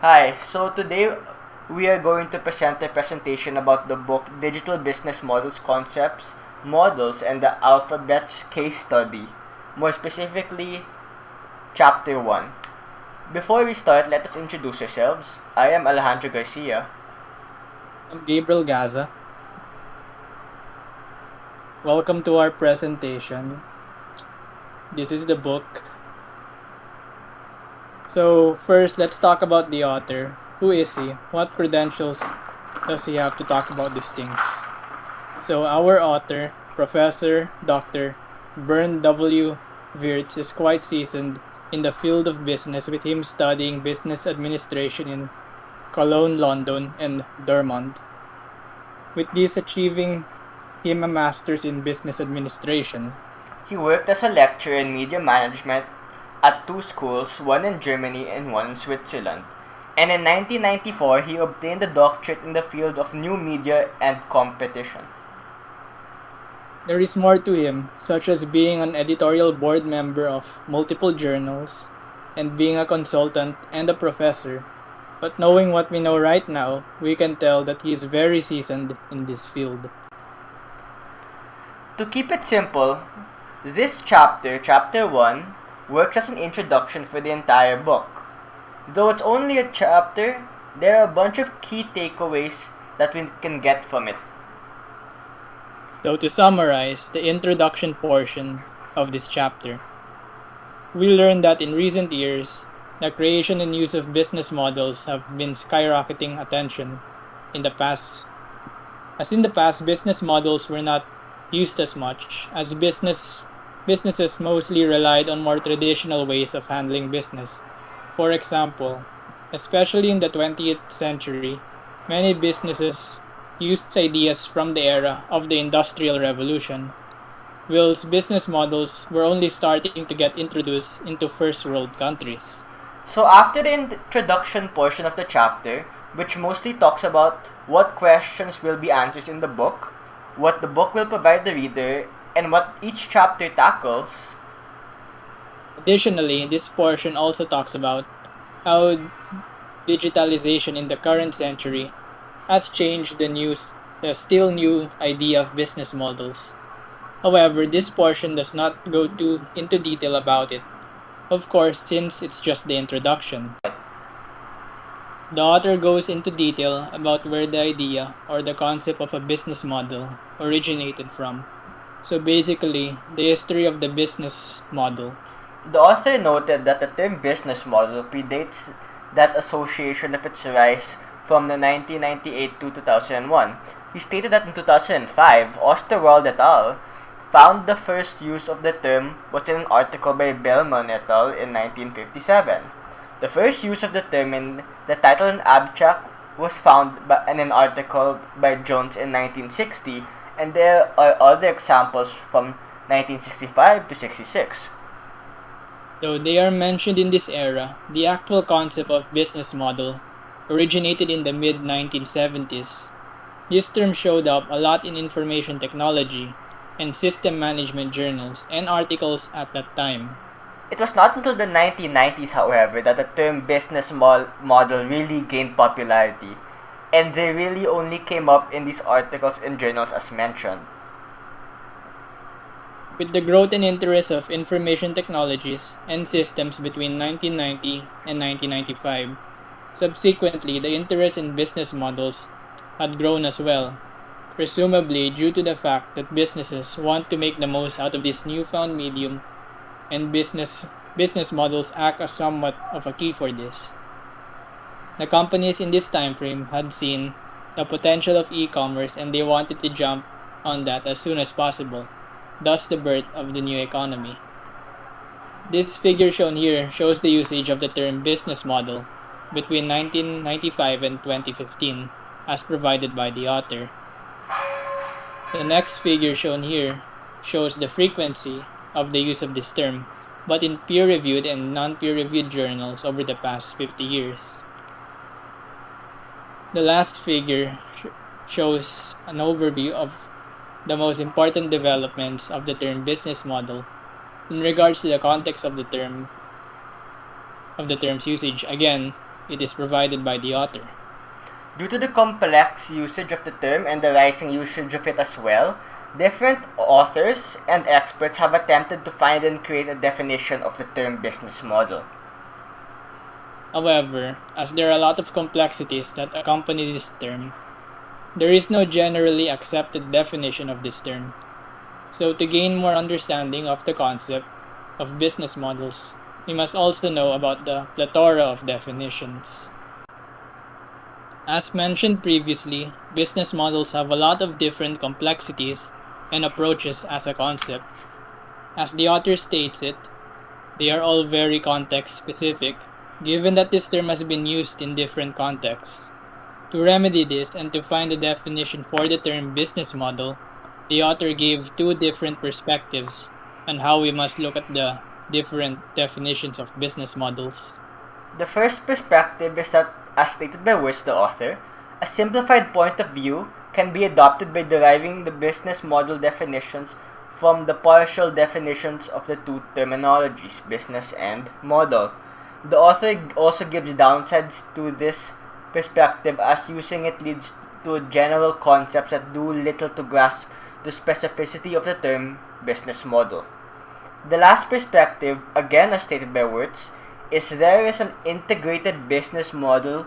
Hi, so today we are going to present a presentation about the book Digital Business Models Concepts, Models, and the Alphabets Case Study, more specifically, Chapter 1. Before we start, let us introduce ourselves. I am Alejandro Garcia. I'm Gabriel Gaza. Welcome to our presentation. This is the book. So, first, let's talk about the author. Who is he? What credentials does he have to talk about these things? So, our author, Professor Dr. Bernd W. Wirtz, is quite seasoned in the field of business, with him studying business administration in Cologne, London, and Dortmund, with this achieving him a master's in business administration. He worked as a lecturer in media management at two schools, one in Germany and one in Switzerland. And in 1994, he obtained a doctorate in the field of new media and competition. There is more to him, such as being an editorial board member of multiple journals and being a consultant and a professor. But knowing what we know right now, we can tell that he is very seasoned in this field. To keep it simple, this chapter, Chapter 1, works as an introduction for the entire book. Though it's only a chapter, there are a bunch of key takeaways that we can get from it. So, to summarize the introduction portion of this chapter, we learned that in recent years, the creation and use of business models have been skyrocketing attention. In the past, business models were not used as much, as businesses mostly relied on more traditional ways of handling business. For example, especially in the 20th century, many businesses used ideas from the era of the Industrial Revolution, whilst business models were only starting to get introduced into first world countries. So, after the introduction portion of the chapter, which mostly talks about what questions will be answered in the book, what the book will provide the reader, and what each chapter tackles, Additionally, this portion also talks about how digitalization in the current century has changed the still new idea of business models. However, this portion does not go too into detail about it, of course, since it's just the introduction. The author goes into detail about where the idea or the concept of a business model originated from. So basically, the history of the business model. the author noted that the term business model predates that association of its rise from the 1998 to 2001. He stated that in 2005, Osterwald et al. Found the first use of the term was in an article by Bellman et al. In 1957. The first use of the term in the title and abstract was found in an article by Jones in 1960, and there are other examples from 1965 to 66. Though they are mentioned in this era, the actual concept of business model originated in the mid 1970s. This term showed up a lot in information technology and system management journals and articles at that time. It was not until the 1990s, however, that the term business model really gained popularity, and they really only came up in these articles and journals as mentioned. With the growth and interest of information technologies and systems between 1990 and 1995, subsequently the interest in business models had grown as well, presumably due to the fact that businesses want to make the most out of this newfound medium, and business models act as somewhat of a key for this. The companies in this time frame had seen the potential of e-commerce and they wanted to jump on that as soon as possible, thus the birth of the new economy. This figure shown here shows the usage of the term business model between 1995 and 2015 as provided by the author. The next figure shown here shows the frequency of the use of this term, but in peer-reviewed and non-peer-reviewed journals over the past 50 years. The last figure shows an overview of the most important developments of the term business model in regards to the context of the term's usage. Again, it is provided by the author. Due to the complex usage of the term and the rising usage of it as well, different authors and experts have attempted to find and create a definition of the term business model. However, as there are a lot of complexities that accompany this term, there is no generally accepted definition of this term. So to gain more understanding of the concept of business models, we must also know about the plethora of definitions. As mentioned previously, business models have a lot of different complexities and approaches as a concept. As the author states it, they are all very context specific, given that this term has been used in different contexts. To remedy this and to find a definition for the term business model, the author gave two different perspectives on how we must look at the different definitions of business models. The first perspective is that, as stated by Wirtz, the author, a simplified point of view can be adopted by deriving the business model definitions from the partial definitions of the two terminologies, business and model. The author also gives downsides to this perspective, as using it leads to general concepts that do little to grasp the specificity of the term business model. The last perspective, again as stated by Wirtz, is there is an integrated business model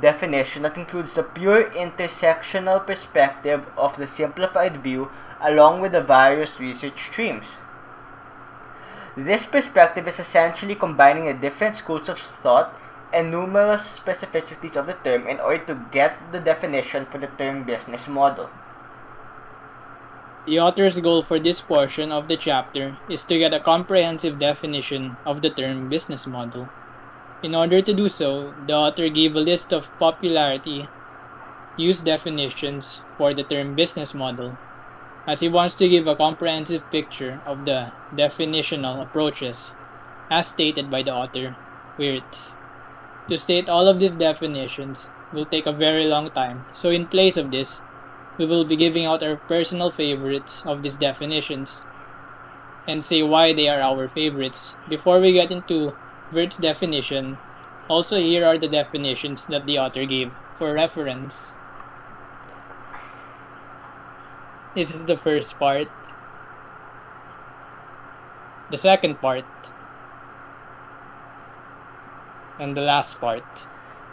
definition that includes the pure intersectional perspective of the simplified view along with the various research streams. This perspective is essentially combining the different schools of thought and numerous specificities of the term in order to get the definition for the term business model. The author's goal for this portion of the chapter is to get a comprehensive definition of the term business model. In order to do so, the author gave a list of popularity used definitions for the term business model, as he wants to give a comprehensive picture of the definitional approaches, as stated by the author, Wirtz. To state all of these definitions will take a very long time, so in place of this, we will be giving out our personal favorites of these definitions and say why they are our favorites. Before we get into Wirtz's definition, also here are the definitions that the author gave for reference. This is the first part. The second part. And the last part.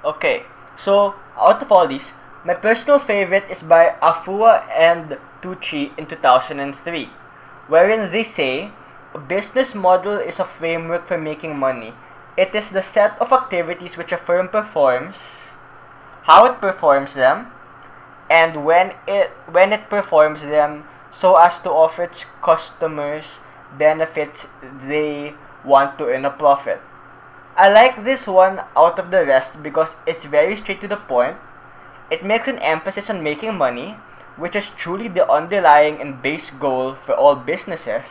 Okay, so out of all these, my personal favorite is by Afua and Tucci in 2003, wherein they say, a business model is a framework for making money. It is the set of activities which a firm performs, how it performs them, and when it performs them so as to offer its customers benefits they want to earn a profit. I like this one out of the rest because it's very straight to the point. It makes an emphasis on making money, which is truly the underlying and base goal for all businesses.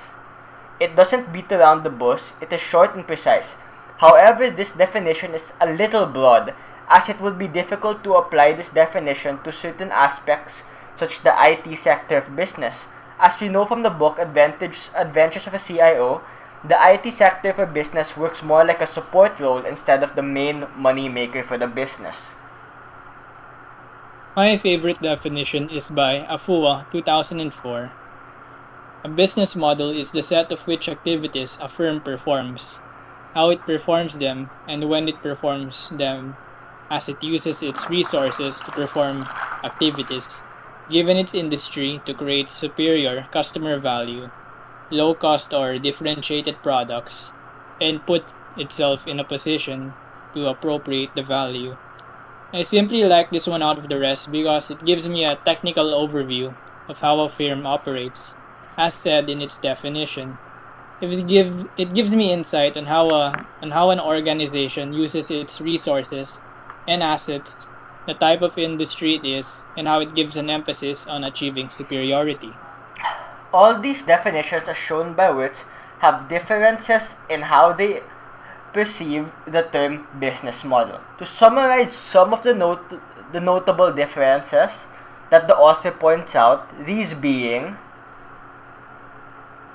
It doesn't beat around the bush, it is short and precise. However, this definition is a little broad, as it would be difficult to apply this definition to certain aspects such as the IT sector of business. As we know from the book Adventures of a CIO, the IT sector for business works more like a support role instead of the main money maker for the business. My favorite definition is by Afua, 2004. A business model is the set of which activities a firm performs, how it performs them, and when it performs them, as it uses its resources to perform activities, given its industry to create superior customer value, low cost or differentiated products, and put itself in a position to appropriate the value. I simply like this one out of the rest because it gives me a technical overview of how a firm operates, as said in its definition. It gives me insight on how an organization uses its resources and assets, the type of industry it is, and how it gives an emphasis on achieving superiority. All these definitions, as shown by Wirtz, have differences in how they perceive the term business model. To summarize some of the notable differences that the author points out, these being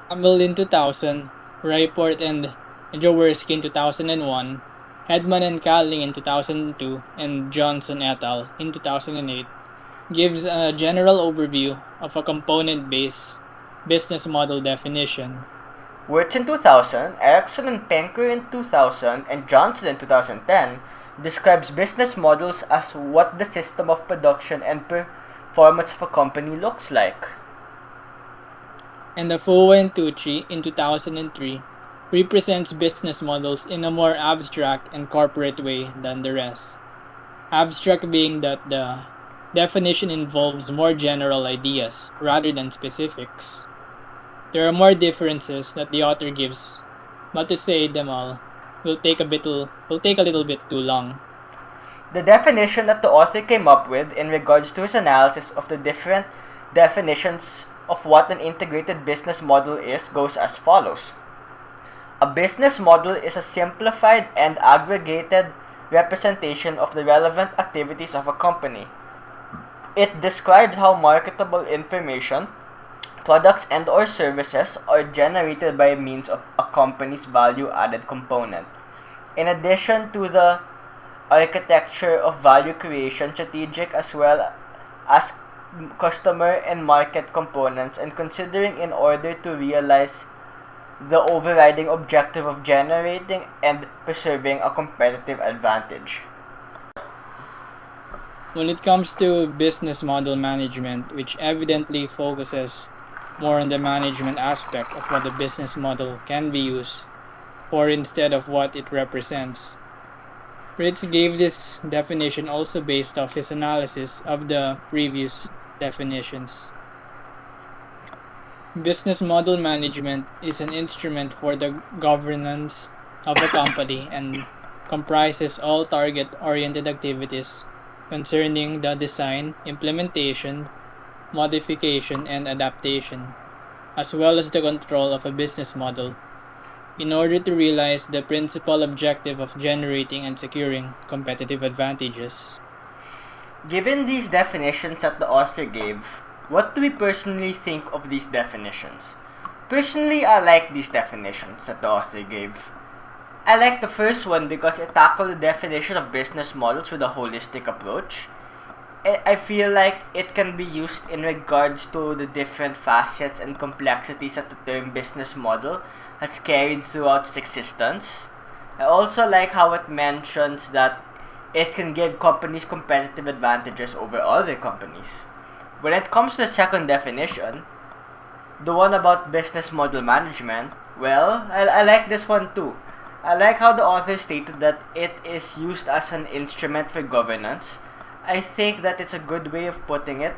Campbell in 2000, Ryport and Jaworski in 2001, Hedman and Calling in 2002 and Johnson et al. In 2008 gives a general overview of a component-based business model definition. Wirtz in 2000, Erickson and Penker in 2000, and Johnson in 2010 describes business models as what the system of production and performance of a company looks like. And Afoa and Tucci in 2003 represents business models in a more abstract and corporate way than the rest. Abstract being that the definition involves more general ideas rather than specifics. There are more differences that the author gives, but to say them all will take a little bit too long. The definition that the author came up with in regards to his analysis of the different definitions of what an integrated business model is goes as follows. A business model is a simplified and aggregated representation of the relevant activities of a company. It describes how marketable information, products and or services are generated by means of a company's value-added component. In addition to the architecture of value creation, strategic as well as customer and market components, and considering in order to realize the overriding objective of generating and preserving a competitive advantage. When it comes to business model management, which evidently focuses more on the management aspect of what the business model can be used for instead of what it represents, Fritz gave this definition also based off his analysis of the previous definitions. Business model management is an instrument for the governance of a company and comprises all target-oriented activities concerning the design, implementation, modification, and adaptation, as well as the control of a business model, in order to realize the principal objective of generating and securing competitive advantages. Given these definitions that the author gave, what do we personally think of these definitions? Personally, I like these definitions that the author gave. I like the first one because it tackled the definition of business models with a holistic approach. I feel like it can be used in regards to the different facets and complexities that the term business model has carried throughout its existence. I also like how it mentions that it can give companies competitive advantages over other companies. When it comes to the second definition, the one about business model management, well, I like this one too. I like how the author stated that it is used as an instrument for governance. I think that it's a good way of putting it,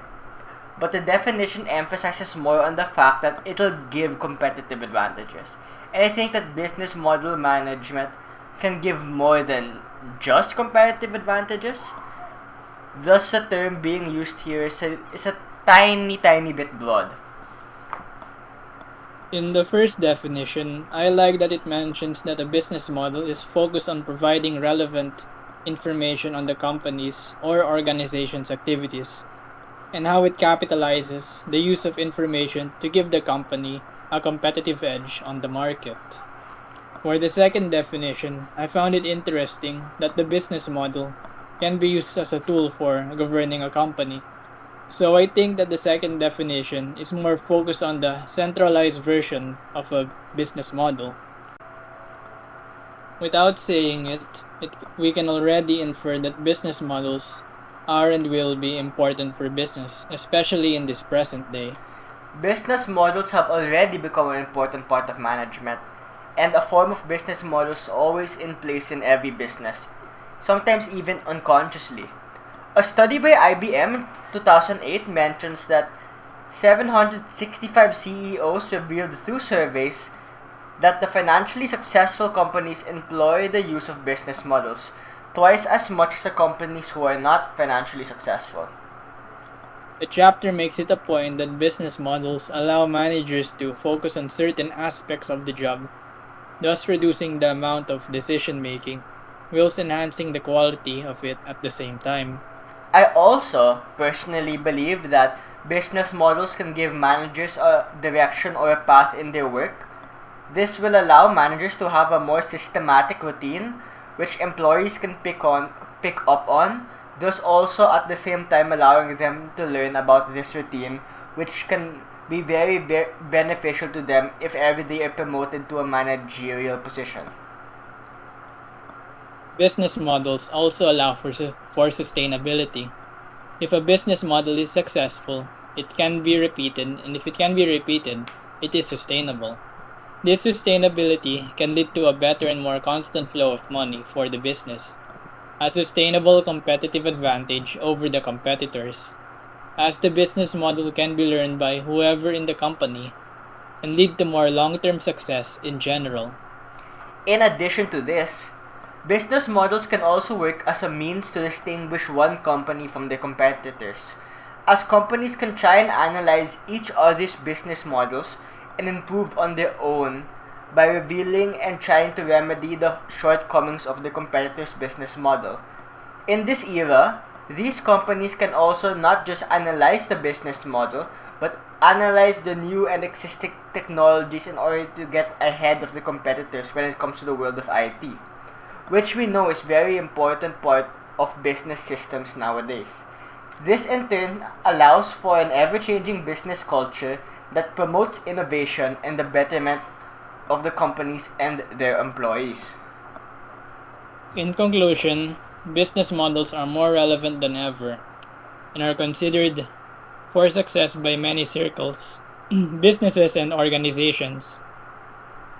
but the definition emphasizes more on the fact that it will give competitive advantages. And I think that business model management can give more than just competitive advantages. Thus, the term being used here is a tiny bit broad. In the first definition, I like that it mentions that a business model is focused on providing relevant information on the company's or organization's activities, and how it capitalizes the use of information to give the company a competitive edge on the market. For the second definition, I found it interesting that the business model can be used as a tool for governing a company. So I think that the second definition is more focused on the centralized version of a business model. Without saying it, we can already infer that business models are and will be important for business, especially in this present day. Business models have already become an important part of management, and a form of business models always in place in every business, sometimes even unconsciously. A study by IBM in 2008 mentions that 765 CEOs revealed through surveys that the financially successful companies employ the use of business models, twice as much as the companies who are not financially successful. The chapter makes it a point that business models allow managers to focus on certain aspects of the job, thus reducing the amount of decision making, whilst enhancing the quality of it at the same time. I also personally believe that business models can give managers a direction or a path in their work. This will allow managers to have a more systematic routine which employees can pick up on, thus also at the same time allowing them to learn about this routine, which can be very beneficial to them if ever they are promoted to a managerial position. Business models also allow for sustainability. If a business model is successful, it can be repeated, and if it can be repeated, it is sustainable. This sustainability can lead to a better and more constant flow of money for the business, a sustainable competitive advantage over the competitors, as the business model can be learned by whoever in the company and lead to more long-term success in general. In addition to this, business models can also work as a means to distinguish one company from their competitors, as companies can try and analyze each other's business models and improve on their own by revealing and trying to remedy the shortcomings of the competitor's business model. In this era, these companies can also not just analyze the business model, but analyze the new and existing technologies in order to get ahead of the competitors when it comes to the world of IT, which we know is very important part of business systems nowadays. This in turn allows for an ever-changing business culture that promotes innovation and the betterment of the companies and their employees. In conclusion, business models are more relevant than ever and are considered for success by many circles, businesses, and organizations.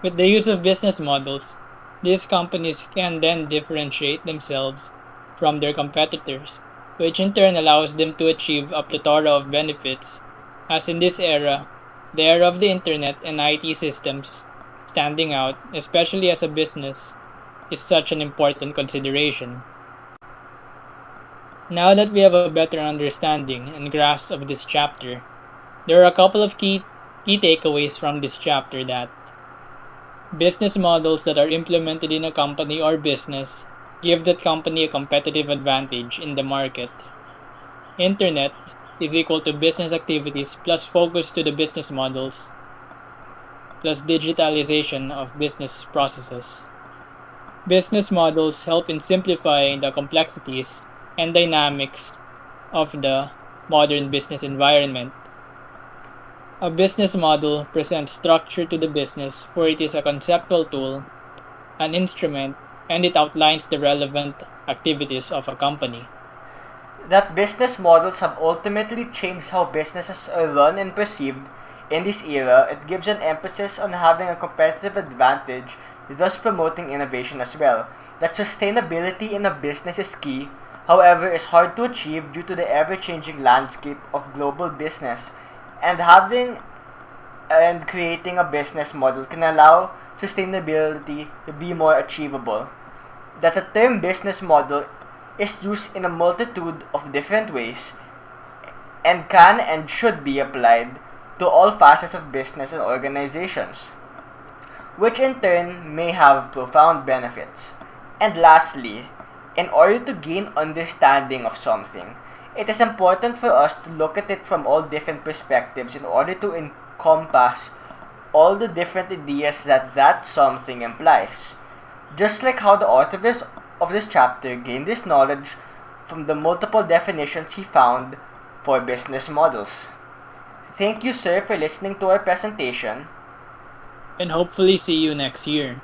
With the use of business models, these companies can then differentiate themselves from their competitors, which in turn allows them to achieve a plethora of benefits, as in this era, the era of the internet and IT systems, standing out, especially as a business, is such an important consideration. Now that we have a better understanding and grasp of this chapter, there are a couple of key takeaways from this chapter that business models that are implemented in a company or business give that company a competitive advantage in the market. Internet is equal to business activities plus focus to the business models plus digitalization of business processes. Business models help in simplifying the complexities and dynamics of the modern business environment. A business model presents structure to the business, for it is a conceptual tool, an instrument, and it outlines the relevant activities of a company. That business models have ultimately changed how businesses are run and perceived in this era, it gives an emphasis on having a competitive advantage, thus promoting innovation as well. That sustainability in a business is key, however, is hard to achieve due to the ever-changing landscape of global business, and having and creating a business model can allow sustainability to be more achievable. That the term business model is used in a multitude of different ways and can and should be applied to all facets of business and organizations, which in turn may have profound benefits. And lastly, in order to gain understanding of something, it is important for us to look at it from all different perspectives in order to encompass all the different ideas that something implies. Just like how the author of this chapter gained this knowledge from the multiple definitions he found for business models. Thank you, sir, for listening to our presentation. And hopefully see you next year.